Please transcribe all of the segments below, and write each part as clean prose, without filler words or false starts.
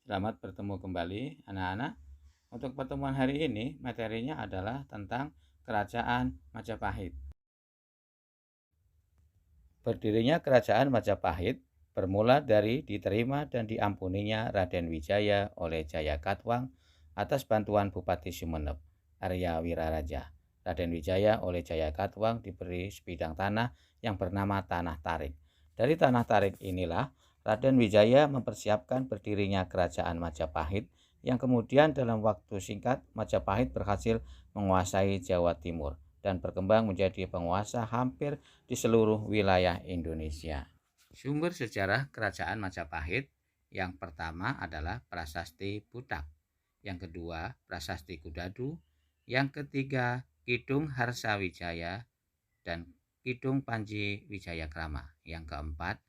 Selamat bertemu kembali anak-anak. Untuk pertemuan hari ini materinya adalah tentang Kerajaan Majapahit. Berdirinya Kerajaan Majapahit bermula dari diterima dan diampuninya Raden Wijaya oleh Jayakatwang atas bantuan Bupati Sumeneb, Arya Wiraraja. Raden Wijaya oleh Jayakatwang diberi sebidang tanah yang bernama Tanah Tarik. Dari Tanah Tarik inilah Raden Wijaya mempersiapkan berdirinya Kerajaan Majapahit yang kemudian dalam waktu singkat Majapahit berhasil menguasai Jawa Timur dan berkembang menjadi penguasa hampir di seluruh wilayah Indonesia. Sumber sejarah Kerajaan Majapahit yang pertama adalah Prasasti Butak, yang kedua Prasasti Kudadu, yang ketiga Kidung Harsawijaya dan Kidung Panji Wijayakrama, yang keempat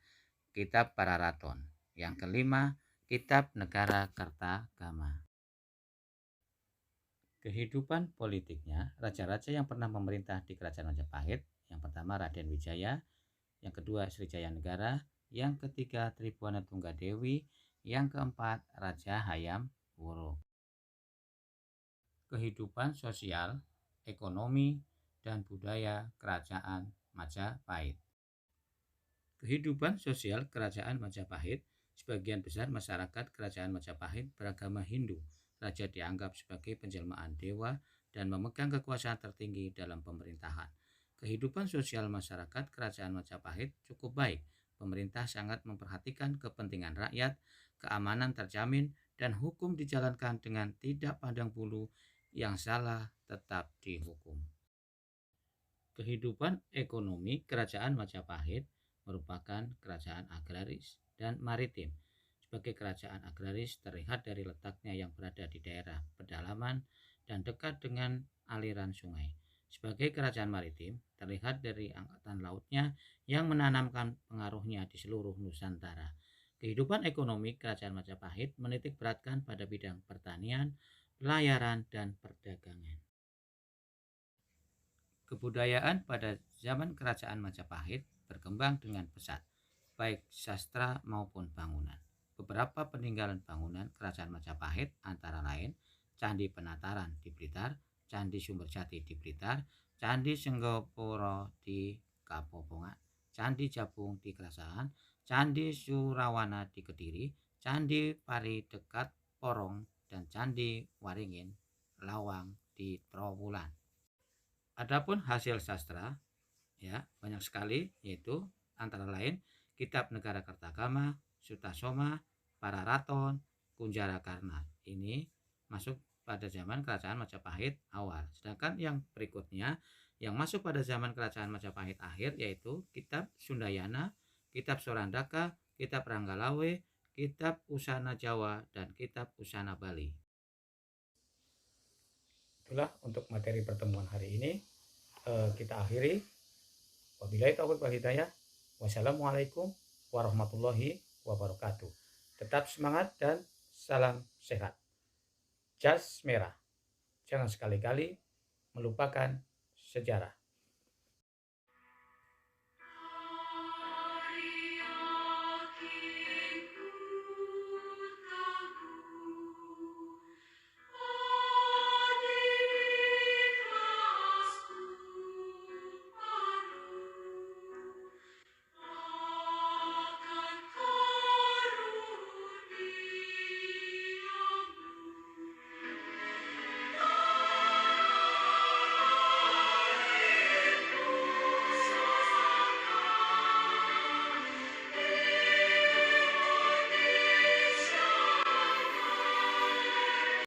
Kitab Pararaton, yang kelima Kitab Negara Kertagama. Kehidupan politiknya, raja-raja yang pernah memerintah di Kerajaan Majapahit, yang pertama Raden Wijaya, yang kedua Srijaya Negara, yang ketiga Tribhuwana Tunggadewi, yang keempat Raja Hayam Wuruk. Kehidupan sosial, ekonomi, dan budaya Kerajaan Majapahit. Kehidupan sosial Kerajaan Majapahit, sebagian besar masyarakat Kerajaan Majapahit beragama Hindu. Raja dianggap sebagai penjelmaan dewa dan memegang kekuasaan tertinggi dalam pemerintahan. Kehidupan sosial masyarakat Kerajaan Majapahit cukup baik. Pemerintah sangat memperhatikan kepentingan rakyat, keamanan terjamin, dan hukum dijalankan dengan tidak pandang bulu, yang salah tetap dihukum. Kehidupan ekonomi Kerajaan Majapahit merupakan kerajaan agraris dan maritim. Sebagai kerajaan agraris terlihat dari letaknya yang berada di daerah pedalaman dan dekat dengan aliran sungai. Sebagai kerajaan maritim terlihat dari angkatan lautnya yang menanamkan pengaruhnya di seluruh Nusantara. Kehidupan ekonomi Kerajaan Majapahit menitik beratkan pada bidang pertanian, pelayaran, dan perdagangan. Kebudayaan pada zaman Kerajaan Majapahit berkembang dengan pesat, baik sastra maupun bangunan. Beberapa peninggalan bangunan Kerajaan Majapahit antara lain Candi Penataran di Blitar, Candi Sumberjati di Blitar, Candi Senggapura di Kapopongan, Candi Jabung di Kerasaan, Candi Surawana di Kediri, Candi Pari dekat Porong, dan Candi Waringin Lawang di Trowulan. Adapun hasil sastra ya banyak sekali, yaitu antara lain Kitab Negara Kertagama, Sutasoma, Pararaton, Kunjara Karna. Ini masuk pada zaman Kerajaan Majapahit awal. Sedangkan yang berikutnya yang masuk pada zaman Kerajaan Majapahit akhir yaitu Kitab Sundayana, Kitab Sorandaka, Kitab Ranggalawe, Kitab Usana Jawa, dan Kitab Usana Bali. Itulah untuk materi pertemuan hari ini. Kita akhiri. Wabillahi taufiq wal hidayah. Wassalamualaikum warahmatullahi wabarakatuh. Tetap semangat dan salam sehat. Jas merah. Jangan sekali-kali melupakan sejarah.